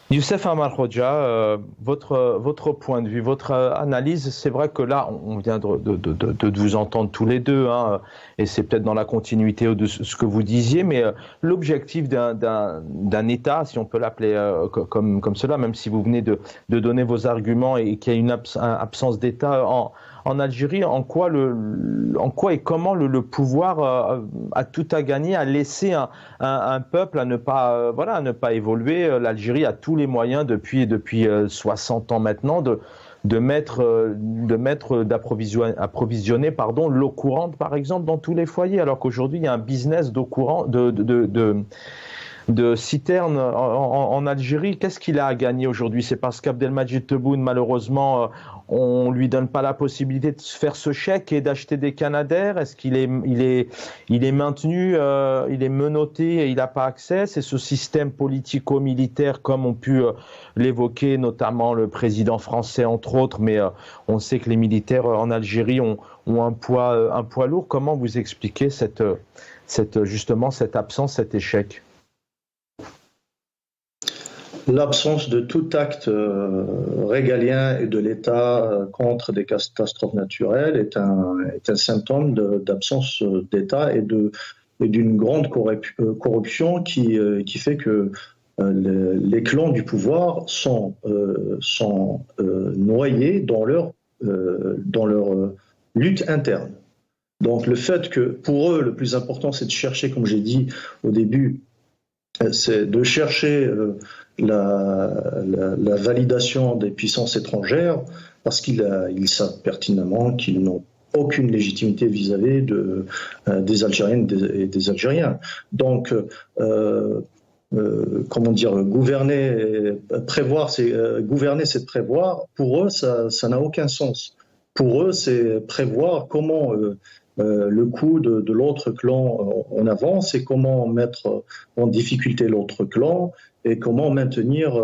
Youssef Amar Khoja, votre point de vue, votre analyse, c'est vrai que là, on vient de vous entendre tous les deux, hein, et c'est peut-être dans la continuité de ce que vous disiez, mais l'objectif d'un État, si on peut l'appeler comme cela, même si vous venez de donner vos arguments et qu'il y a une absence d'État en Algérie, en quoi et comment le pouvoir a tout à gagner à laisser un peuple à ne pas évoluer. L'Algérie a tous les moyens depuis 60 ans maintenant d'approvisionner l'eau courante, par exemple, dans tous les foyers, alors qu'aujourd'hui il y a un business d'eau courante, de citernes en Algérie. Qu'est-ce qu'il a à gagner aujourd'hui? C'est parce qu'Abdelmadjid Tebboune, malheureusement, on lui donne pas la possibilité de faire ce chèque et d'acheter des Canadair? Est-ce qu'il est maintenu, il est menotté et il n'a pas accès? C'est ce système politico-militaire, comme ont pu l'évoquer notamment le président français entre autres, mais on sait que les militaires en Algérie ont un poids lourd. Comment vous expliquez justement cette absence, cet échec? L'absence de tout acte régalien et de l'État contre des catastrophes naturelles est un symptôme d'absence d'État et d'une grande corruption qui fait que les clans du pouvoir sont noyés dans leur lutte interne. Donc le fait que pour eux, le plus important, c'est de chercher, comme j'ai dit au début, c'est de chercher la validation des puissances étrangères, parce qu'ils savent pertinemment qu'ils n'ont aucune légitimité vis-à-vis des Algériennes et des Algériens. Donc, gouverner, c'est de prévoir. Pour eux, ça n'a aucun sens. Pour eux, c'est prévoir comment le coup de l'autre clan en avance et comment mettre en difficulté l'autre clan et comment maintenir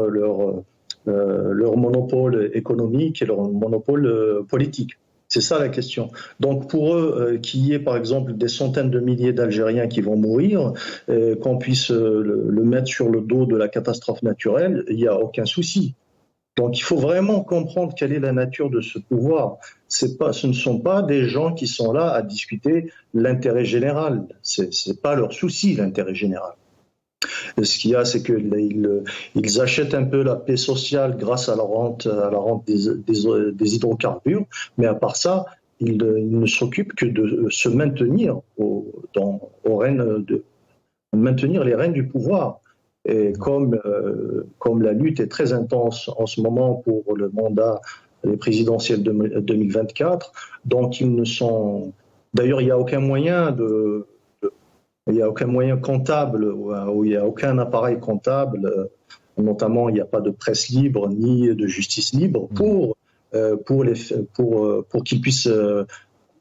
leur monopole économique et leur monopole politique. C'est ça la question. Donc pour eux, qu'il y ait par exemple des centaines de milliers d'Algériens qui vont mourir, qu'on puisse le mettre sur le dos de la catastrophe naturelle, il n'y a aucun souci. Donc il faut vraiment comprendre quelle est la nature de ce pouvoir. Ce ne sont pas des gens qui sont là à discuter l'intérêt général. C'est pas leur souci, l'intérêt général. Ce qu'il y a, c'est qu'ils achètent un peu la paix sociale grâce à la rente des hydrocarbures, mais à part ça, ils ne s'occupent que de se maintenir maintenir les rênes du pouvoir. Et comme la lutte est très intense en ce moment pour le mandat présidentiel de 2024, donc ils ne sont. D'ailleurs, il n'y a aucun moyen comptable, ou il n'y a aucun appareil comptable, notamment il n'y a pas de presse libre ni de justice libre pour qu'ils puissent,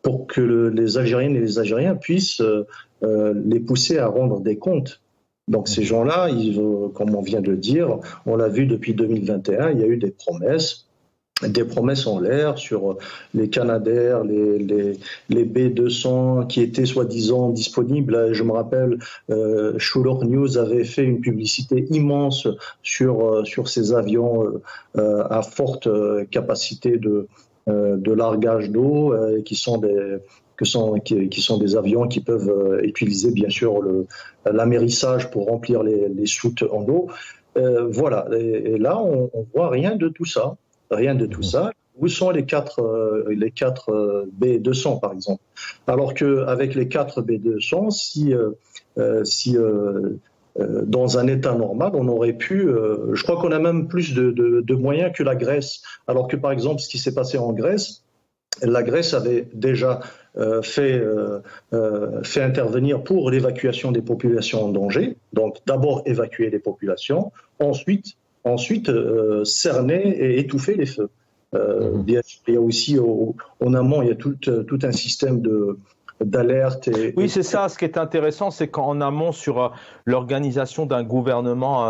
pour que les Algériennes et les Algériens puissent les pousser à rendre des comptes. Donc ces gens-là, comme on vient de le dire, on l'a vu depuis 2021, il y a eu des promesses des promesses en l'air sur les Canadair, les B200 qui étaient soi-disant disponibles. Je me rappelle, Shulor News avait fait une publicité immense sur ces avions à forte capacité de largage d'eau, qui sont des avions qui peuvent utiliser bien sûr l'amérissage pour remplir les soutes en eau. Voilà, et là on voit rien de tout ça. Rien de tout ça. Où sont les 4 B200 par exemple? Alors qu'avec les 4 B200, si dans un état normal, on aurait pu. Je crois qu'on a même plus de moyens que la Grèce. Alors que par exemple, ce qui s'est passé en Grèce, la Grèce avait déjà fait intervenir pour l'évacuation des populations en danger. Donc d'abord évacuer les populations, ensuite cerner et étouffer les feux. Bien sûr, il y a aussi en amont, il y a tout un système d'alerte. Oui, c'est ça. Ce qui est intéressant, c'est qu'en amont, sur l'organisation d'un gouvernement,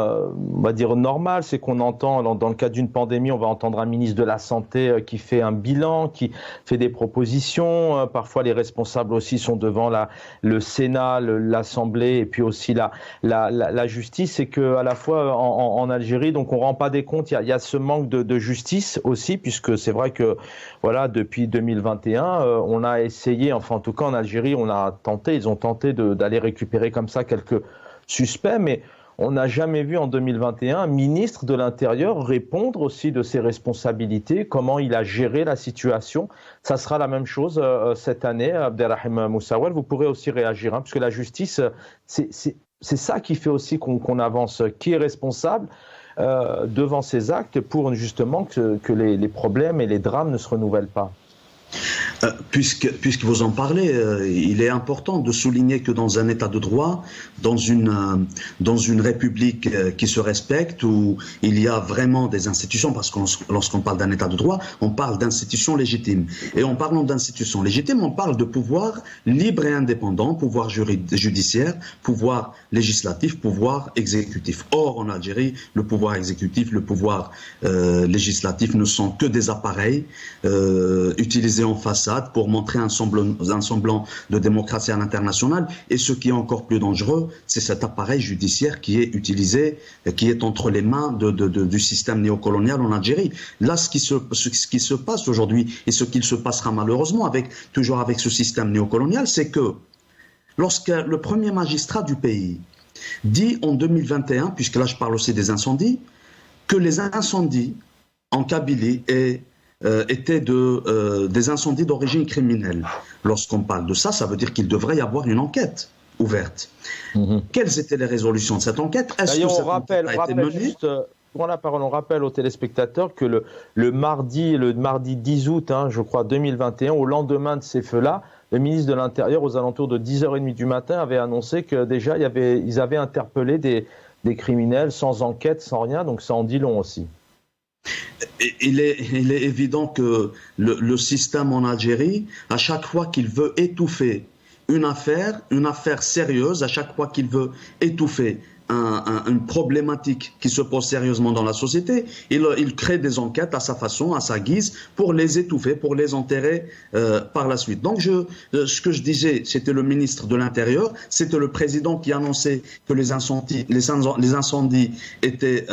on va dire normal, c'est qu'on entend, dans le cadre d'une pandémie, on va entendre un ministre de la Santé qui fait un bilan, qui fait des propositions. Parfois, les responsables aussi sont devant le Sénat, l'Assemblée, et puis aussi la justice. C'est qu'à la fois en Algérie, donc on ne rend pas des comptes. Il y a ce manque de justice aussi, puisque c'est vrai que voilà, depuis 2021, on a essayé, enfin en tout cas en Algérie, ils ont tenté d'aller récupérer comme ça quelques suspects, mais on n'a jamais vu en 2021 un ministre de l'Intérieur répondre aussi de ses responsabilités, comment il a géré la situation. Ça sera la même chose cette année, Abderrahim Moussaouel. Vous pourrez aussi réagir, parce que la justice, c'est ça qui fait aussi qu'on avance. Qui est responsable devant ces actes pour justement que les problèmes et les drames ne se renouvellent pas? Puisque vous en parlez, il est important de souligner que dans un état de droit, dans une république qui se respecte, où il y a vraiment des institutions, parce que lorsqu'on parle d'un état de droit, on parle d'institutions légitimes. Et en parlant d'institutions légitimes, on parle de pouvoir libre et indépendant, pouvoir judiciaire, pouvoir législatif, pouvoir exécutif. Or, en Algérie, le pouvoir exécutif, le pouvoir législatif ne sont que des appareils utilisés en façade pour montrer un semblant de démocratie à l'international. Et ce qui est encore plus dangereux, c'est cet appareil judiciaire qui est utilisé, qui est entre les mains du système néocolonial en Algérie. Là, ce qui se passe aujourd'hui et ce qu'il se passera malheureusement toujours avec ce système néocolonial, c'est que lorsque le premier magistrat du pays dit en 2021, puisque là je parle aussi des incendies, que les incendies en Kabylie étaient des incendies d'origine criminelle. Lorsqu'on parle de ça, ça veut dire qu'il devrait y avoir une enquête ouverte. Quelles étaient les résolutions de cette enquête? Est-ce que cette enquête a été menée? Prends la parole, on rappelle aux téléspectateurs que le mardi 10 août, je crois 2021, au lendemain de ces feux-là, le ministre de l'Intérieur, aux alentours de 10h30 du matin, avait annoncé que déjà ils avaient interpellé des criminels sans enquête, sans rien, donc ça en dit long aussi. Il est évident que le système en Algérie, à chaque fois qu'il veut étouffer une affaire sérieuse, à chaque fois qu'il veut étouffer une problématique qui se pose sérieusement dans la société, il crée des enquêtes à sa façon, à sa guise, pour les étouffer, pour les enterrer par la suite. Donc ce que je disais, c'était le ministre de l'Intérieur, c'était le président qui annonçait que les incendies étaient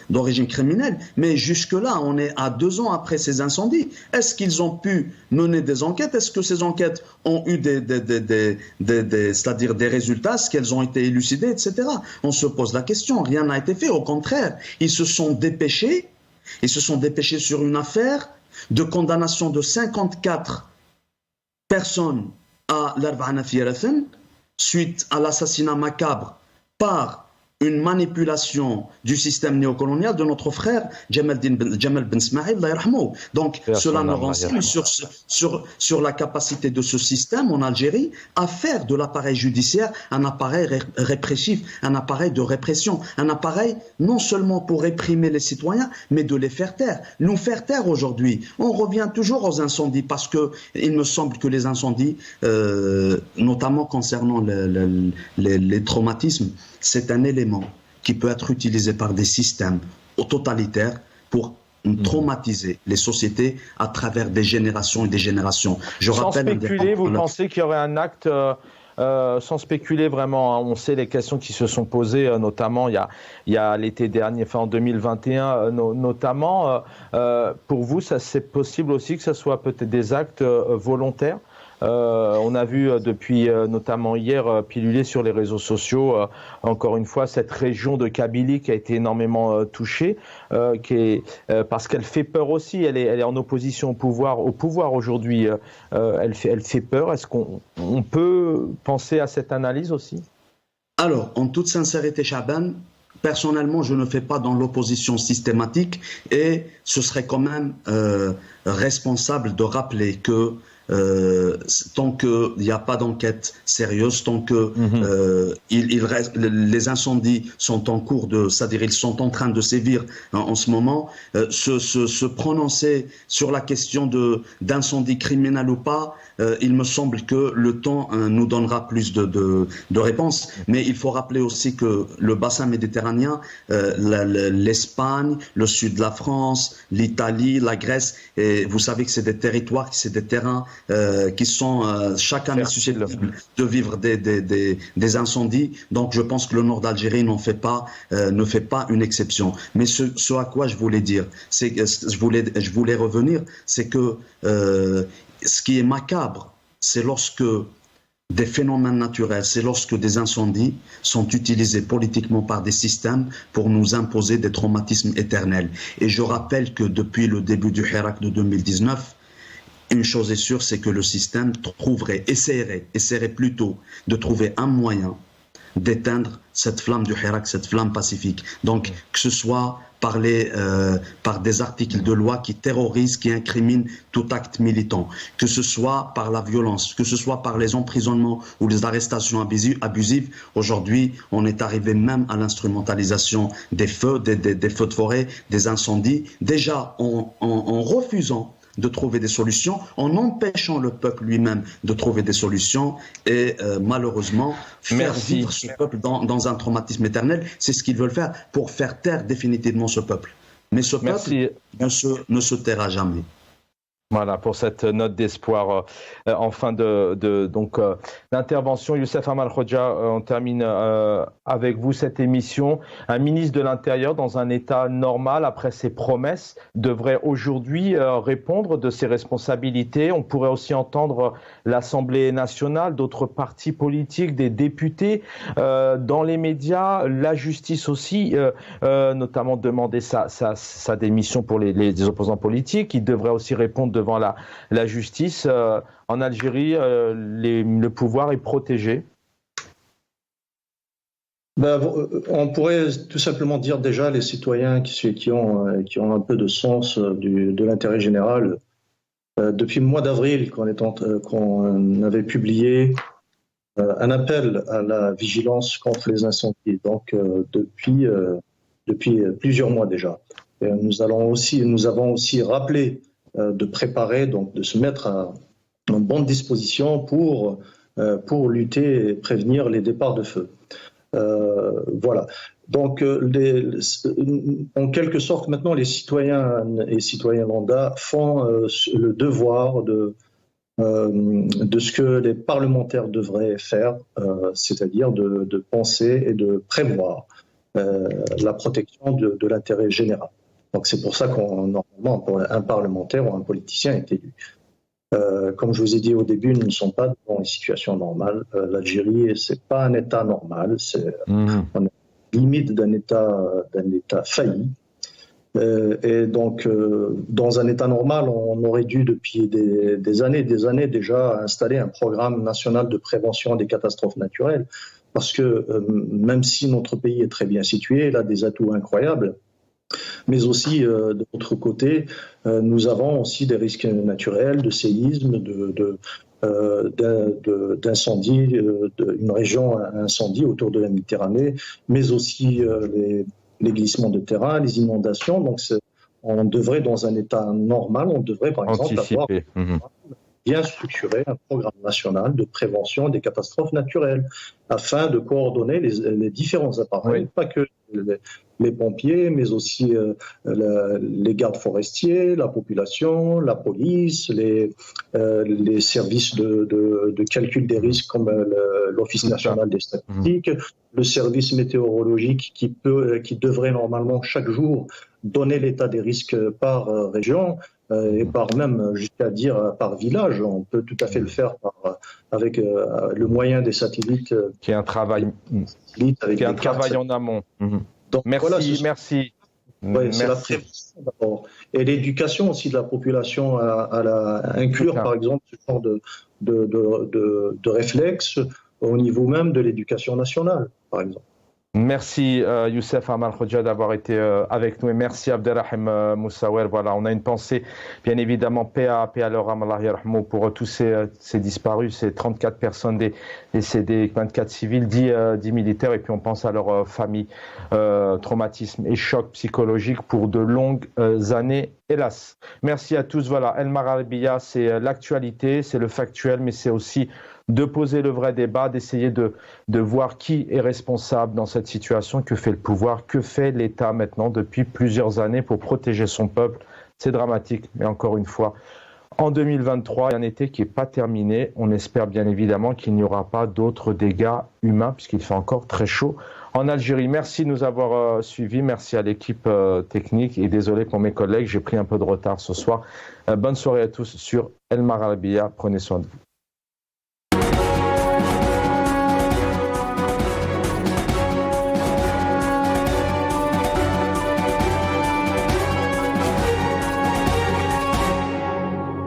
d'origine criminelle, mais jusque-là, on est à 2 ans après ces incendies. Est-ce qu'ils ont pu mener des enquêtes? Est-ce que ces enquêtes ont eu c'est-à-dire des résultats? Est-ce qu'elles ont été élucidées, etc. On se pose la question, rien n'a été fait, au contraire, ils se sont dépêchés sur une affaire de condamnation de 54 personnes à l'Arba'ana Fiyarafen suite à l'assassinat macabre par une manipulation du système néocolonial de notre frère Jamal Ben Ismaïl. Donc cela nous renseigne sur la capacité de ce système en Algérie à faire de l'appareil judiciaire un appareil répressif, un appareil de répression, un appareil non seulement pour réprimer les citoyens, mais de les faire taire. Nous faire taire aujourd'hui, on revient toujours aux incendies parce que il me semble que les incendies, notamment concernant les traumatismes, c'est un élément qui peut être utilisé par des systèmes totalitaires pour ont traumatisé les sociétés à travers des générations et des générations. Sans spéculer, vous pensez qu'il y aurait un acte, sans spéculer vraiment, hein, on sait les questions qui se sont posées, notamment il y a l'été dernier, en 2021 notamment. Pour vous, c'est possible aussi que ce soit peut-être des actes volontaires? On a vu depuis notamment hier piluler sur les réseaux sociaux encore une fois cette région de Kabylie qui a été énormément touchée, parce qu'elle fait peur aussi. Elle est en opposition au pouvoir aujourd'hui. Elle fait peur. Est-ce qu'on peut penser à cette analyse aussi? Alors, en toute sincérité, Chaban, personnellement, je ne fais pas dans l'opposition systématique, et ce serait quand même responsable de rappeler que tant qu'il n'y a pas d'enquête sérieuse, tant que il reste, les incendies sont en cours c'est-à-dire ils sont en train de sévir en ce moment, se prononcer sur la question d'incendie criminel ou pas, il me semble que le temps nous donnera plus de réponses. Mais il faut rappeler aussi que le bassin méditerranéen, l'Espagne, le sud de la France, l'Italie, la Grèce, et vous savez que c'est des territoires, c'est des terrains qui sont chaque année susceptibles de vivre des incendies. Donc je pense que le nord d'Algérie ne fait pas une exception. Mais ce à quoi je voulais dire, c'est que je voulais revenir, c'est que ce qui est macabre, c'est lorsque des phénomènes naturels, c'est lorsque des incendies sont utilisés politiquement par des systèmes pour nous imposer des traumatismes éternels. Et je rappelle que depuis le début du Hirak de 2019, une chose est sûre, c'est que le système essaierait plutôt de trouver un moyen d'éteindre cette flamme du Hirak, cette flamme pacifique. Donc, que ce soit par des articles de loi qui terrorisent, qui incriminent tout acte militant, que ce soit par la violence, que ce soit par les emprisonnements ou les arrestations abusives. Aujourd'hui, on est arrivé même à l'instrumentalisation des feux, des feux de forêt, des incendies, déjà en refusant de trouver des solutions, en empêchant le peuple lui-même de trouver des solutions, et malheureusement faire vivre ce peuple dans un traumatisme éternel. C'est ce qu'ils veulent faire pour faire taire définitivement ce peuple. Mais ce peuple ne se taira jamais. Voilà, pour cette note d'espoir en fin d'intervention. Youssef Amal Khoja, on termine avec vous cette émission. Un ministre de l'Intérieur dans un état normal, après ses promesses, devrait aujourd'hui répondre de ses responsabilités. On pourrait aussi entendre l'Assemblée nationale, d'autres partis politiques, des députés dans les médias, la justice aussi, notamment demander sa démission pour les opposants politiques. Il devrait aussi répondre devant la justice. En Algérie, le pouvoir est protégé. On pourrait tout simplement dire déjà les citoyens qui ont un peu de sens de l'intérêt général. Depuis le mois d'avril, qu'on avait publié un appel à la vigilance contre les incendies, donc depuis plusieurs mois déjà. Et nous avons aussi rappelé de préparer, donc de se mettre en bonne disposition pour lutter et prévenir les départs de feu. Voilà. Donc, en quelque sorte, maintenant, les citoyens et citoyennes lambda font le devoir de ce que les parlementaires devraient faire, c'est-à-dire de penser et de prévoir la protection de l'intérêt général. Donc c'est pour ça normalement un parlementaire ou un politicien est élu. Comme je vous ai dit au début, nous ne sommes pas dans une situation normale. L'Algérie, c'est pas un État normal. On est limite d'un État failli. Et donc, dans un État normal, on aurait dû depuis des années déjà installer un programme national de prévention des catastrophes naturelles, parce que même si notre pays est très bien situé, il a des atouts incroyables. Mais aussi, de l'autre côté, nous avons aussi des risques naturels, de séismes, d'incendies, une région à incendie autour de la Méditerranée, mais aussi les glissements de terrain, les inondations. Donc, on devrait, dans un état normal, on devrait, par exemple, avoir bien structuré un programme national de prévention des catastrophes naturelles, afin de coordonner les différents appareils, pas que les pompiers, mais aussi les gardes forestiers, la population, la police, les services de calcul des risques comme l'Office national des statistiques, le service météorologique qui devrait normalement chaque jour donner l'état des risques par région et par même jusqu'à dire par village. On peut tout à fait le faire avec le moyen des satellites. Qui est un travail, en amont. Donc, merci, voilà, merci. Ouais, c'est la prévention d'abord. Et l'éducation aussi de la population à inclure, par exemple, ce genre de réflexes au niveau même de l'éducation nationale, par exemple. Merci Youssef Amal Khodja d'avoir été avec nous et merci Abderrahim Moussaouer. Voilà, on a une pensée, bien évidemment, paix à leur âme, Allah yarhamou, pour tous ces disparus, ces 34 personnes décédées, 24 civils, 10 militaires, et puis on pense à leur famille, traumatisme et choc psychologique pour de longues années, hélas. Merci à tous. Voilà, El Maralbiya, c'est l'actualité, c'est le factuel, mais c'est aussi de poser le vrai débat, d'essayer de voir qui est responsable dans cette situation, que fait le pouvoir, que fait l'État maintenant depuis plusieurs années pour protéger son peuple. C'est dramatique, mais encore une fois, en 2023, il y a un été qui n'est pas terminé. On espère bien évidemment qu'il n'y aura pas d'autres dégâts humains, puisqu'il fait encore très chaud en Algérie. Merci de nous avoir suivis, merci à l'équipe technique et désolé pour mes collègues, j'ai pris un peu de retard ce soir. Bonne soirée à tous sur El Maralbiya, prenez soin de vous.